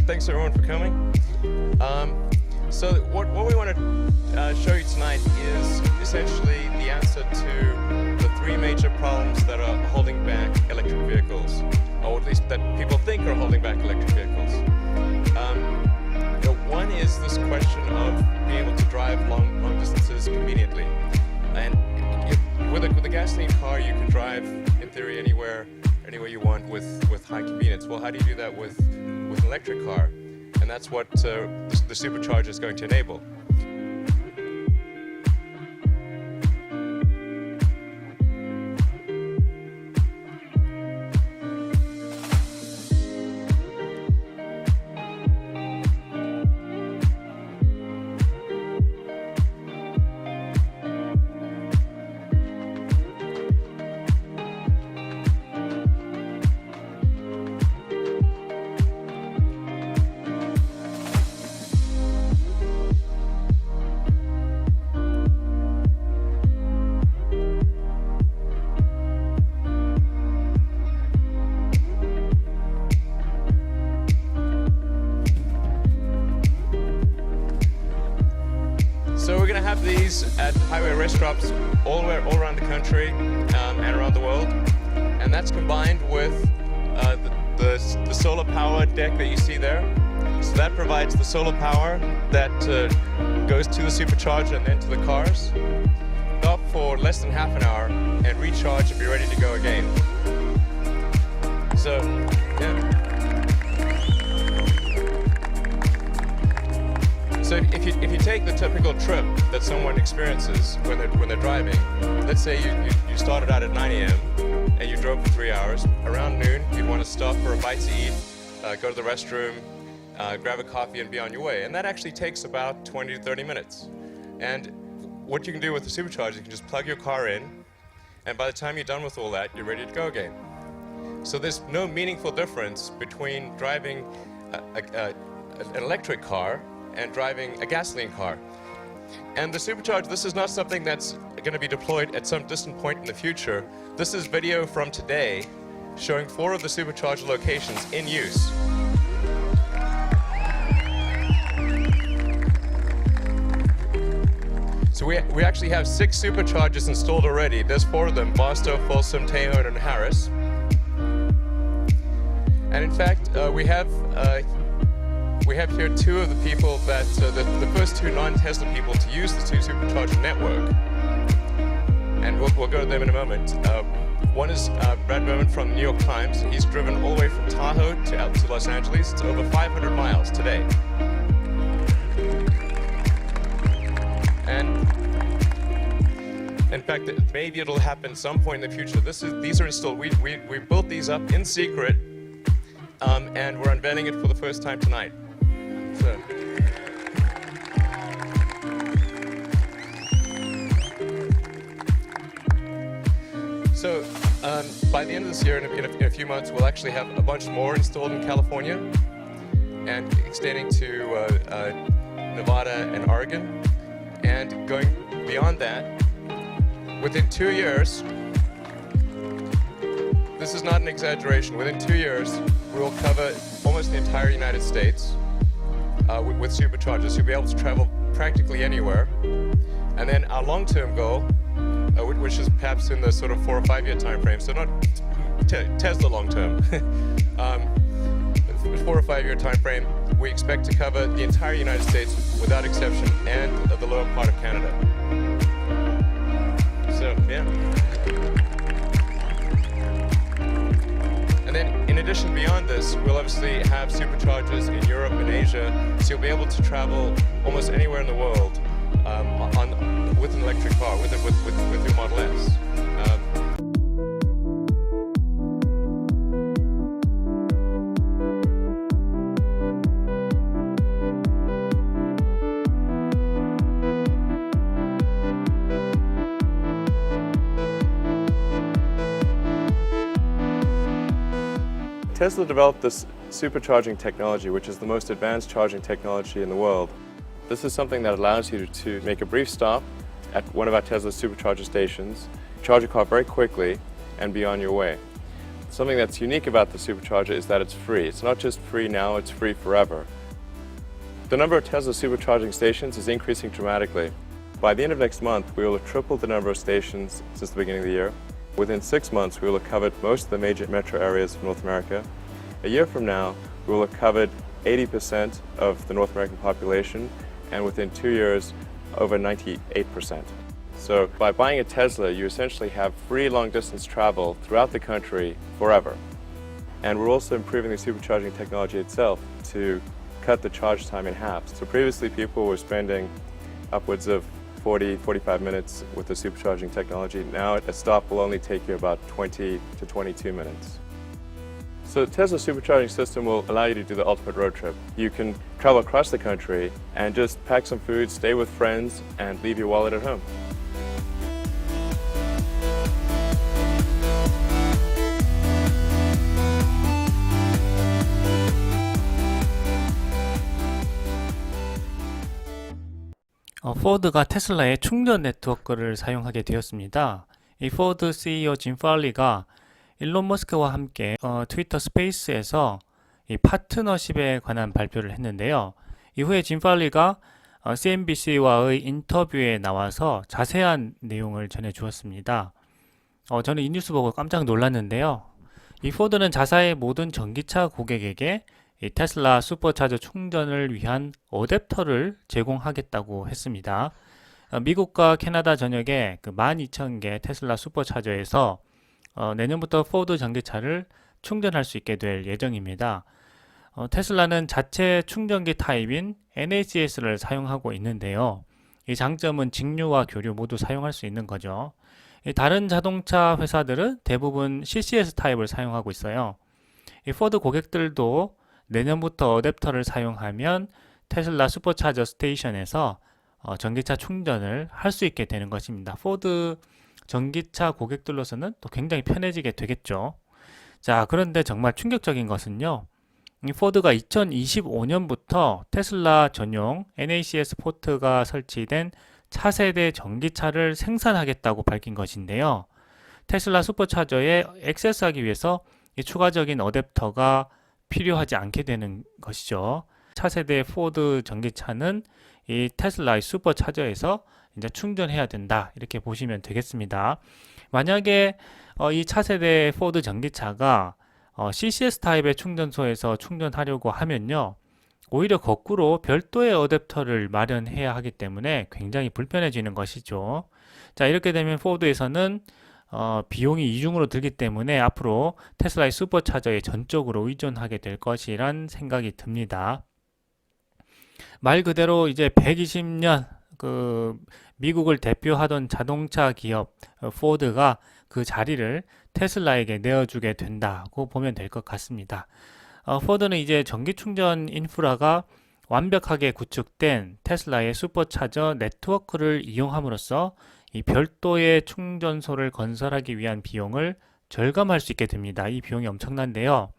Thanks everyone for coming. So what we want to show you tonight is essentially the answer to the three major problems that are holding back electric vehicles, or at least that people think are holding back electric vehicles. One is this question of being able to drive long distances conveniently. And with a gasoline car, you can drive, in theory, anywhere you want with high convenience. Well, how do you do that with an electric car? And that's what the supercharger is going to enable. So we're going to have these at highway rest stops all around the country and around the world, and that's combined with the solar power deck that you see there. So that provides the solar power that goes to the supercharger and then to the cars. Stop for less than half an hour and recharge and be ready to go again. So, yeah. So if you take the typical trip that someone experiences when they're driving, let's say you started out at 9 a.m. and you drove for 3 hours. Around noon, you'd want to stop for a bite to eat, go to the restroom, grab a coffee, and be on your way. And that actually takes about 20 to 30 minutes. And what you can do with the supercharger, you can just plug your car in, and by the time you're done with all that, you're ready to go again. So there's no meaningful difference between driving an electric car and driving a gasoline car. And the supercharger, this is not something that's going to be deployed at some distant point in the future. This is video from today showing 4 of the supercharger locations in use. So we actually have 6 superchargers installed already. There's 4 of them: Barstow, Folsom, Tejon, and Harris. And in fact, we have here 2 of the people that, the first 2 non-Tesla people to use the supercharger network. And we'll go to them in a moment. One is Brad Berman from the New York Times. He's driven all the way from Tahoe to Los Angeles. It's over 500 miles today. And in fact, maybe it'll happen some point in the future. These are installed. We built these up in secret, and we're unveiling it for the first time tonight. So by the end of this year, in a few months, we'll actually have a bunch more installed in California and extending to Nevada and Oregon. And going beyond that, within 2 years, this is not an exaggeration, within 2 years, we will cover almost the entire United States with superchargers. You'll be able to travel practically anywhere. And then our long-term goal, which is perhaps in the sort of 4 or 5 year time frame, so not Tesla long-term, 4 or 5 year time frame, we expect to cover the entire United States without exception, and the lower part of Canada. So, yeah. And then, in addition, beyond this, we'll obviously have superchargers in Europe and Asia, so you'll be able to travel almost anywhere in the world with an electric car, with your Model S. Tesla developed this supercharging technology, which is the most advanced charging technology in the world. This is something that allows you to make a brief stop at one of our Tesla supercharger stations, charge your car very quickly, and be on your way. Something that's unique about the supercharger is that it's free. It's not just free now, it's free forever. The number of Tesla supercharging stations is increasing dramatically. By the end of next month, we will have tripled the number of stations since the beginning of the year. Within 6 months, we will have covered most of the major metro areas of North America. A year from now, we will have covered 80% of the North American population, and within 2 years, over 98%. So by buying a Tesla, you essentially have free long-distance travel throughout the country forever. And we're also improving the supercharging technology itself to cut the charge time in half. So previously people were spending upwards of 40-45 minutes with the supercharging technology. Now a stop will only take you about 20 to 22 minutes. So the Tesla supercharging system will allow you to do the ultimate road trip. You can travel across the country and just pack some food, stay with friends, and leave your wallet at home. 포드가 테슬라의 충전 네트워크를 사용하게 되었습니다. 이 포드 CEO 짐 팔리가 일론 머스크와 함께 트위터 스페이스에서 이 파트너십에 관한 발표를 했는데요. 이후에 짐 팔리가 CNBC와의 인터뷰에 나와서 자세한 내용을 전해 주었습니다. 저는 이 뉴스 보고 깜짝 놀랐는데요. 이 포드는 자사의 모든 전기차 고객에게 이 테슬라 슈퍼차저 충전을 위한 어댑터를 제공하겠다고 했습니다. 미국과 캐나다 전역에 그 12,000개 테슬라 슈퍼차저에서 내년부터 포드 전기차를 충전할 수 있게 될 예정입니다. 테슬라는 자체 충전기 타입인 NACS를 사용하고 있는데요. 이 장점은 직류와 교류 모두 사용할 수 있는 거죠. 다른 자동차 회사들은 대부분 CCS 타입을 사용하고 있어요. 이 포드 고객들도 내년부터 어댑터를 사용하면 테슬라 슈퍼차저 스테이션에서 전기차 충전을 할 수 있게 되는 것입니다. 포드 전기차 고객들로서는 또 굉장히 편해지게 되겠죠. 자, 그런데 정말 충격적인 것은요. 이 포드가 2025년부터 테슬라 전용 NACS 포트가 설치된 차세대 전기차를 생산하겠다고 밝힌 것인데요. 테슬라 슈퍼차저에 액세스하기 위해서 이 추가적인 어댑터가 필요하지 않게 되는 것이죠. 차세대 포드 전기차는 이 테슬라의 슈퍼차저에서 이제 충전해야 된다, 이렇게 보시면 되겠습니다. 만약에 이 차세대 포드 전기차가 CCS 타입의 충전소에서 충전하려고 하면요, 오히려 거꾸로 별도의 어댑터를 마련해야 하기 때문에 굉장히 불편해지는 것이죠. 자, 이렇게 되면 포드에서는 비용이 이중으로 들기 때문에 앞으로 테슬라의 슈퍼차저에 전적으로 의존하게 될 것이란 생각이 듭니다. 말 그대로 이제 120년 그 미국을 대표하던 자동차 기업 포드가 그 자리를 테슬라에게 내어주게 된다고 보면 될 것 같습니다. 포드는 이제 전기 충전 인프라가 완벽하게 구축된 테슬라의 슈퍼차저 네트워크를 이용함으로써 이 별도의 충전소를 건설하기 위한 비용을 절감할 수 있게 됩니다. 이 비용이 엄청난데요.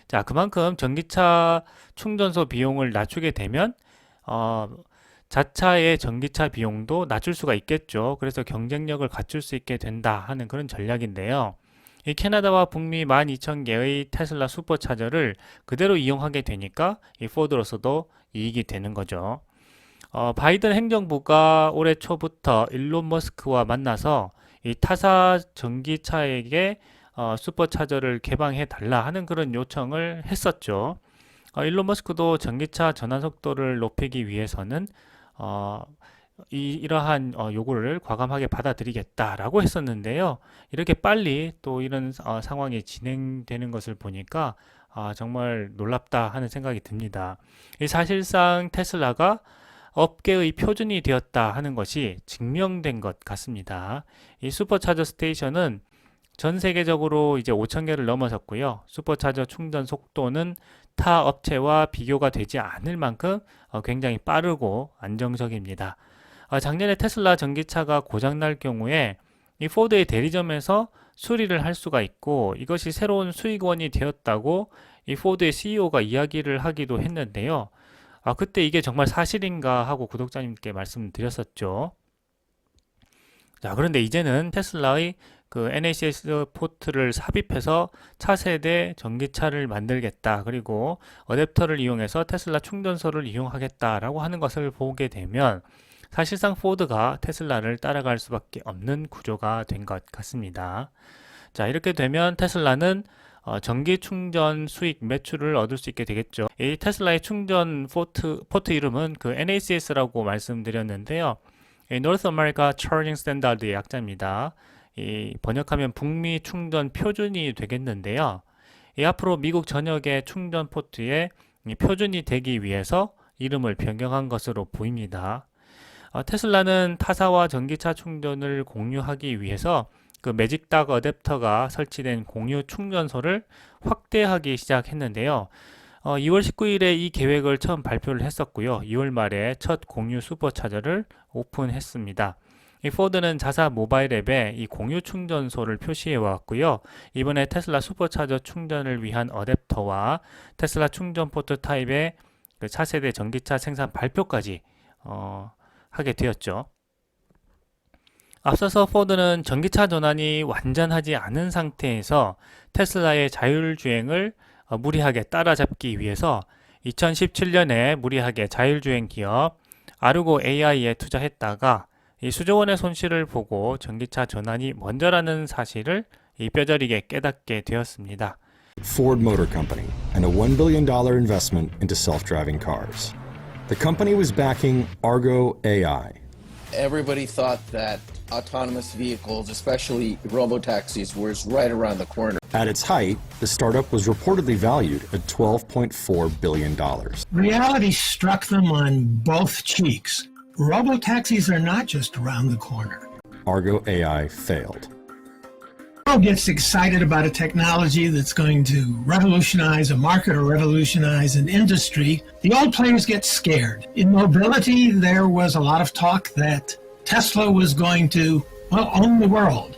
자, 그만큼 전기차 충전소 비용을 낮추게 되면 자차의 전기차 비용도 낮출 수가 있겠죠. 그래서 경쟁력을 갖출 수 있게 된다 하는 그런 전략인데요. 이 캐나다와 북미 12,000개의 테슬라 슈퍼차저를 그대로 이용하게 되니까 이 포드로서도 이익이 되는 거죠. 바이든 행정부가 올해 초부터 일론 머스크와 만나서 이 타사 전기차에게 슈퍼차저를 개방해 달라 하는 그런 요청을 했었죠. 일론 머스크도 전기차 전환 속도를 높이기 위해서는 이러한 요구를 과감하게 받아들이겠다라고 했었는데요. 이렇게 빨리 또 이런 상황이 진행되는 것을 보니까 정말 놀랍다 하는 생각이 듭니다. 사실상 테슬라가 업계의 표준이 되었다 하는 것이 증명된 것 같습니다. 이 슈퍼차저 스테이션은 전 세계적으로 이제 5,000개를 넘어섰고요. 슈퍼차저 충전 속도는 타 업체와 비교가 되지 않을 만큼 굉장히 빠르고 안정적입니다. 작년에 테슬라 전기차가 고장날 경우에 이 포드의 대리점에서 수리를 할 수가 있고, 이것이 새로운 수익원이 되었다고 이 포드의 CEO가 이야기를 하기도 했는데요. 그때 이게 정말 사실인가 하고 구독자님께 말씀드렸었죠. 자, 그런데 이제는 테슬라의 그 NACS 포트를 삽입해서 차세대 전기차를 만들겠다. 그리고 어댑터를 이용해서 테슬라 충전소를 이용하겠다라고 하는 것을 보게 되면 사실상 포드가 테슬라를 따라갈 수밖에 없는 구조가 된 것 같습니다. 자, 이렇게 되면 테슬라는 전기 충전 수익 매출을 얻을 수 있게 되겠죠. 이 테슬라의 충전 포트 이름은 그 NACS라고 말씀드렸는데요. 이 North America Charging Standard의 약자입니다. 이 번역하면 북미 충전 표준이 되겠는데요. 이 앞으로 미국 전역의 충전 포트에 표준이 되기 위해서 이름을 변경한 것으로 보입니다. 테슬라는 타사와 전기차 충전을 공유하기 위해서 그 매직닥 어댑터가 설치된 공유 충전소를 확대하기 시작했는데요. 2월 19일에 이 계획을 처음 발표를 했었고요. 2월 말에 첫 공유 슈퍼차저를 오픈했습니다. 이 포드는 자사 모바일 앱에 이 공유 충전소를 표시해 왔고요. 이번에 테슬라 슈퍼차저 충전을 위한 어댑터와 테슬라 충전 포트 타입의 그 차세대 전기차 생산 발표까지 하게 되었죠. 앞서서 포드는 전기차 전환이 완전하지 않은 상태에서 테슬라의 자율주행을 무리하게 따라잡기 위해서 2017년에 무리하게 자율주행 기업 아르고 AI에 투자했다가 이 수조 원의 손실을 보고 전기차 전환이 먼저라는 사실을 이 뼈저리게 깨닫게 되었습니다. Ford Motor Company and a $1 billion investment into self-driving cars. The company was backing Argo AI. Everybody thought that autonomous vehicles, especially robotaxis, was right around the corner. At its height, the startup was reportedly valued at $12.4 billion. Reality struck them on both cheeks. Robotaxis are not just around the corner. Argo AI failed. The world gets excited about a technology that's going to revolutionize a market or revolutionize an industry. The old players get scared. In mobility, there was a lot of talk that Tesla was going to, own the world.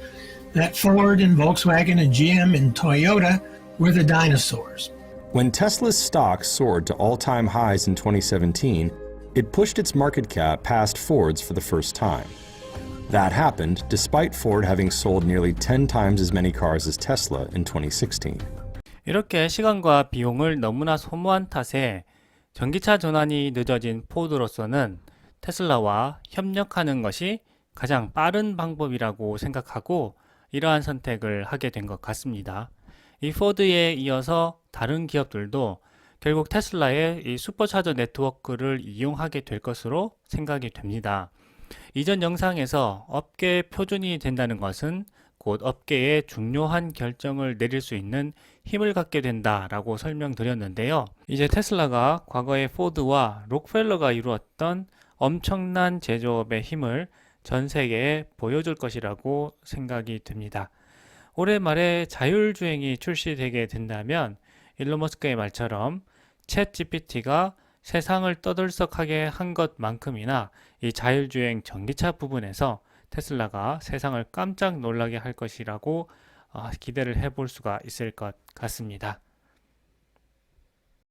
That Ford and Volkswagen and GM and Toyota were the dinosaurs. When Tesla's stock soared to all-time highs in 2017, it pushed its market cap past Ford's for the first time. That happened despite Ford having sold nearly 10 times as many cars as Tesla in 2016. 이렇게 시간과 비용을 너무나 소모한 탓에 전기차 전환이 늦어진 포드로서는 테슬라와 협력하는 것이 가장 빠른 방법이라고 생각하고 이러한 선택을 하게 된 것 같습니다. 이 포드에 이어서 다른 기업들도 결국 테슬라의 이 슈퍼차저 네트워크를 이용하게 될 것으로 생각이 됩니다. 이전 영상에서 업계 표준이 된다는 것은 곧 업계에 중요한 결정을 내릴 수 있는 힘을 갖게 된다라고 설명드렸는데요. 이제 테슬라가 과거의 포드와 록펠러가 이루었던 엄청난 제조업의 힘을 전 세계에 보여줄 것이라고 생각이 듭니다. 올해 말에 자율주행이 출시되게 된다면 일론 머스크의 말처럼 챗 GPT가 세상을 떠들썩하게 한 것만큼이나 이 자율주행 전기차 부분에서 테슬라가 세상을 깜짝 놀라게 할 것이라고 기대를 해볼 수가 있을 것 같습니다.